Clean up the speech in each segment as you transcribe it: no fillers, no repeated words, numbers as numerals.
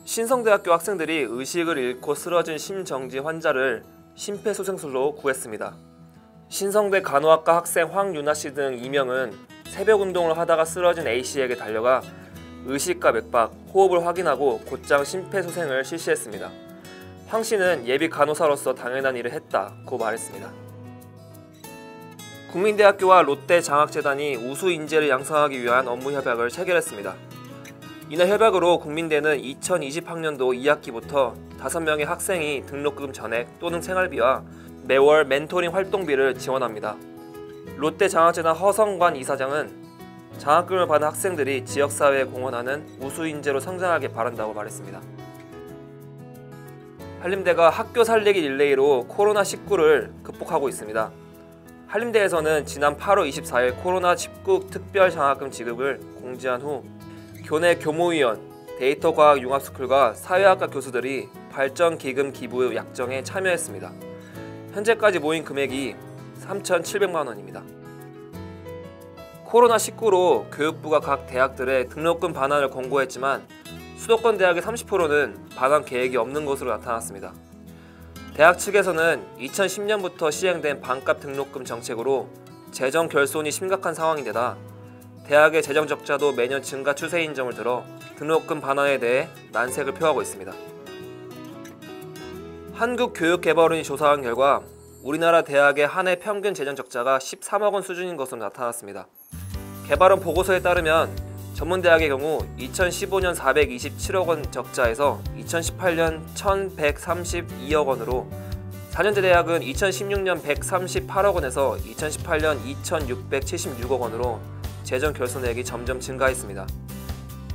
신성대학교 학생들이 의식을 잃고 쓰러진 심정지 환자를 심폐소생술로 구했습니다. 신성대 간호학과 학생 황유나씨 등 2명은 새벽 운동을 하다가 쓰러진 A씨에게 달려가 의식과 맥박, 호흡을 확인하고 곧장 심폐소생을 실시했습니다. 황씨는 예비 간호사로서 당연한 일을 했다고 말했습니다. 국민대학교와 롯데장학재단이 우수 인재를 양성하기 위한 업무 협약을 체결했습니다. 이날 협약으로 국민대는 2020학년도 2학기부터 5명의 학생이 등록금 전액 또는 생활비와 매월 멘토링 활동비를 지원합니다. 롯데장학재단 허성관 이사장은 장학금을 받은 학생들이 지역사회에 공헌하는 우수 인재로 성장하길 바란다고 말했습니다. 한림대가 학교 살리기 릴레이로 코로나19를 극복하고 있습니다. 한림대에서는 지난 8월 24일 코로나19 특별 장학금 지급을 공지한 후 교내 교모위원, 데이터과학융합스쿨과 사회학과 교수들이 발전기금 기부 약정에 참여했습니다. 현재까지 모인 금액이 3,700만 원입니다. 코로나19로 교육부가 각 대학들의 등록금 반환을 권고했지만 수도권 대학의 30%는 반환 계획이 없는 것으로 나타났습니다. 대학 측에서는 2010년부터 시행된 반값 등록금 정책으로 재정 결손이 심각한 상황인데다 대학의 재정 적자도 매년 증가 추세인 점을 들어 등록금 반환에 대해 난색을 표하고 있습니다. 한국교육개발원이 조사한 결과 우리나라 대학의 한 해 평균 재정 적자가 13억 원 수준인 것으로 나타났습니다. 개발원 보고서에 따르면 전문대학의 경우 2015년 427억 원 적자에서 2018년 1132억 원으로 4년제 대학은 2016년 138억 원에서 2018년 2676억 원으로 재정 결손액이 점점 증가했습니다.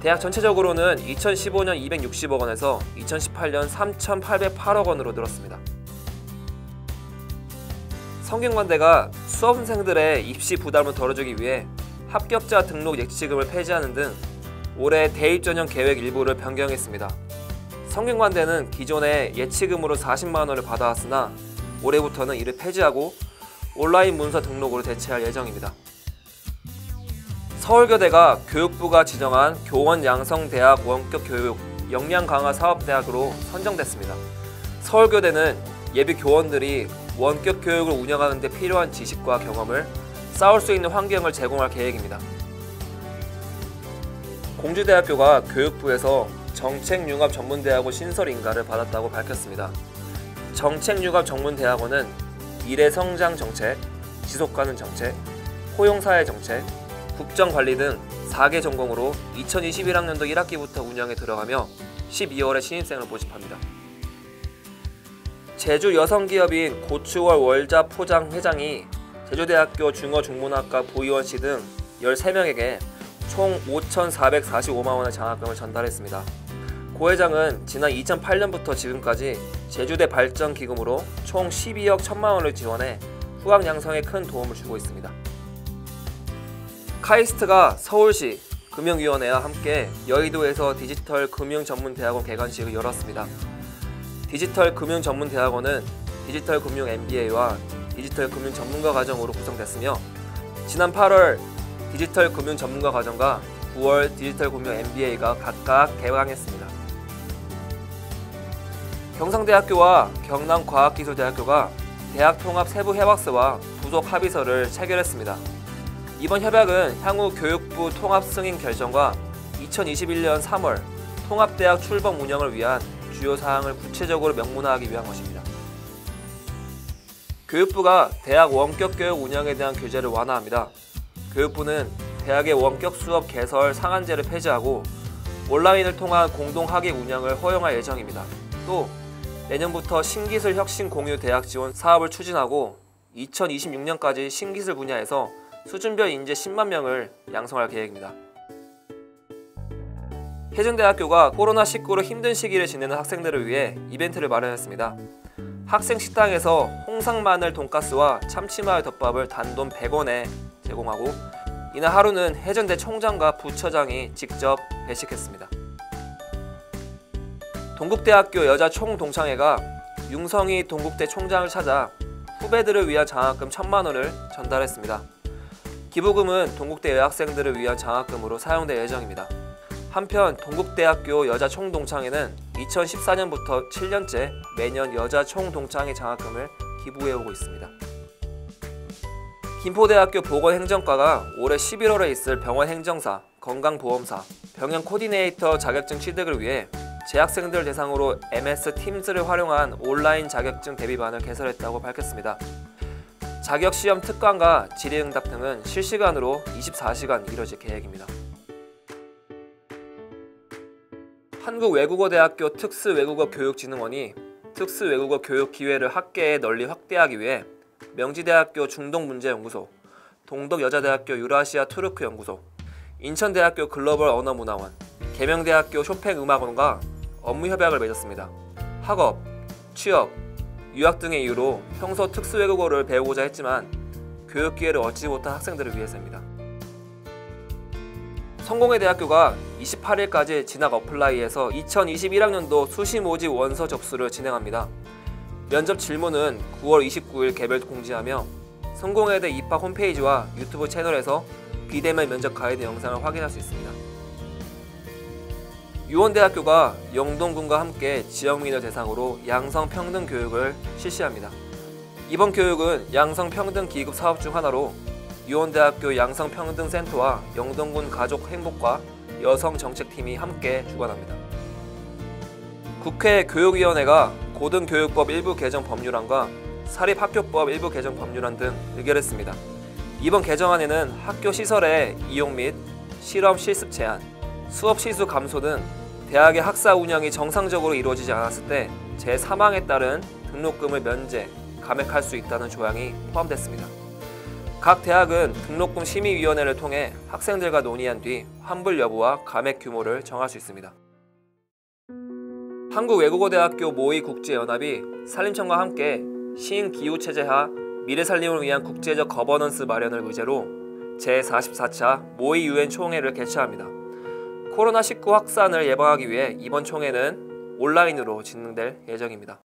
대학 전체적으로는 2015년 260억 원에서 2018년 3808억 원으로 늘었습니다. 성균관대가 수험생들의 입시 부담을 덜어주기 위해 합격자 등록 예치금을 폐지하는 등 올해 대입 전형 계획 일부를 변경했습니다. 성균관대는 기존에 예치금으로 40만 원을 받아왔으나 올해부터는 이를 폐지하고 온라인 문서 등록으로 대체할 예정입니다. 서울교대가 교육부가 지정한 교원양성대학 원격교육 역량 강화 사업대학으로 선정됐습니다. 서울교대는 예비 교원들이 원격교육을 운영하는 데 필요한 지식과 경험을 쌓을 수 있는 환경을 제공할 계획입니다. 공주대학교가 교육부에서 정책융합전문대학원 신설 인가를 받았다고 밝혔습니다. 정책융합전문대학원은 미래성장정책, 지속가능 정책, 포용사회 정책, 국정관리 등 4개 전공으로 2021학년도 1학기부터 운영에 들어가며 12월에 신입생을 모집합니다. 제주 여성기업인 고추월 월자포장 회장이 제주대학교 중어중문학과 부의원씨 등 13명에게 총 5,445만 원의 장학금을 전달했습니다. 고 회장은 지난 2008년부터 지금까지 제주대 발전기금으로 총 12억 1천만 원을 지원해 후학 양성에 큰 도움을 주고 있습니다. 카이스트가 서울시 금융위원회와 함께 여의도에서 디지털 금융전문대학원 개관식을 열었습니다. 디지털 금융전문대학원은 디지털 금융 MBA와 디지털 금융 전문가 과정으로 구성됐으며 지난 8월 디지털 금융 전문가 과정과 9월 디지털 금융 MBA가 각각 개강했습니다. 경상대학교와 경남과학기술대학교가 대학통합 세부 협약서와 부속 합의서를 체결했습니다. 이번 협약은 향후 교육부 통합 승인 결정과 2021년 3월 통합대학 출범 운영을 위한 주요 사항을 구체적으로 명문화하기 위한 것입니다. 교육부가 대학 원격교육 운영에 대한 규제를 완화합니다. 교육부는 대학의 원격 수업 개설 상한제를 폐지하고 온라인을 통한 공동학위 운영을 허용할 예정입니다. 또 내년부터 신기술 혁신 공유 대학 지원 사업을 추진하고 2026년까지 신기술 분야에서 수준별 인재 10만 명을 양성할 계획입니다. 혜준대학교가 코로나19로 힘든 시기를 지내는 학생들을 위해 이벤트를 마련했습니다. 학생 식당에서 홍상마늘 돈가스와 참치마요 덮밥을 단돈 100원에 제공하고 이날 하루는 혜전대 총장과 부처장이 직접 배식했습니다. 동국대학교 여자 총동창회가 융성이 동국대 총장을 찾아 후배들을 위한 장학금 1,000만 원을 전달했습니다. 기부금은 동국대 여학생들을 위한 장학금으로 사용될 예정입니다. 한편 동국대학교 여자 총동창회는 2014년부터 7년째 매년 여자 총동창회 장학금을 기부해오고 있습니다. 김포대학교 보건행정과가 올해 11월에 있을 병원행정사, 건강보험사, 병영 코디네이터 자격증 취득을 위해 재학생들 대상으로 MS 팀즈를 활용한 온라인 자격증 대비반을 개설했다고 밝혔습니다. 자격시험 특강과 질의응답 등은 실시간으로 24시간 이뤄질 계획입니다. 한국외국어대학교 특수외국어교육진흥원이 특수외국어 교육 기회를 학계에 널리 확대하기 위해 명지대학교 중동문제연구소, 동덕여자대학교 유라시아 투르크 연구소, 인천대학교 글로벌 언어문화원, 계명대학교 쇼팽음악원과 업무협약을 맺었습니다. 학업, 취업, 유학 등의 이유로 평소 특수외국어를 배우고자 했지만 교육 기회를 얻지 못한 학생들을 위해서입니다. 성공회대학교가 28일까지 진학 어플라이에서 2021학년도 수시 모집 원서 접수를 진행합니다. 면접 질문은 9월 29일 개별 공지하며 성공회대 입학 홈페이지와 유튜브 채널에서 비대면 면접 가이드 영상을 확인할 수 있습니다. 유원대학교가 영동군과 함께 지역민을 대상으로 양성평등 교육을 실시합니다. 이번 교육은 양성평등 기급 사업 중 하나로 유원대학교 양성평등센터와 영동군 가족행복과 여성정책팀이 함께 주관합니다. 국회 교육위원회가 고등교육법 일부 개정 법률안과 사립학교법 일부 개정 법률안 등 의결했습니다. 이번 개정안에는 학교 시설의 이용 및 실험 실습 제한, 수업 시수 감소 등 대학의 학사 운영이 정상적으로 이루어지지 않았을 때 제3항에 따른 등록금을 면제, 감액할 수 있다는 조항이 포함됐습니다. 각 대학은 등록금 심의위원회를 통해 학생들과 논의한 뒤 환불 여부와 감액 규모를 정할 수 있습니다. 한국외국어대학교 모의국제연합이 산림청과 함께 신기후체제하 미래살림을 위한 국제적 거버넌스 마련을 의제로 제44차 모의 UN 총회를 개최합니다. 코로나19 확산을 예방하기 위해 이번 총회는 온라인으로 진행될 예정입니다.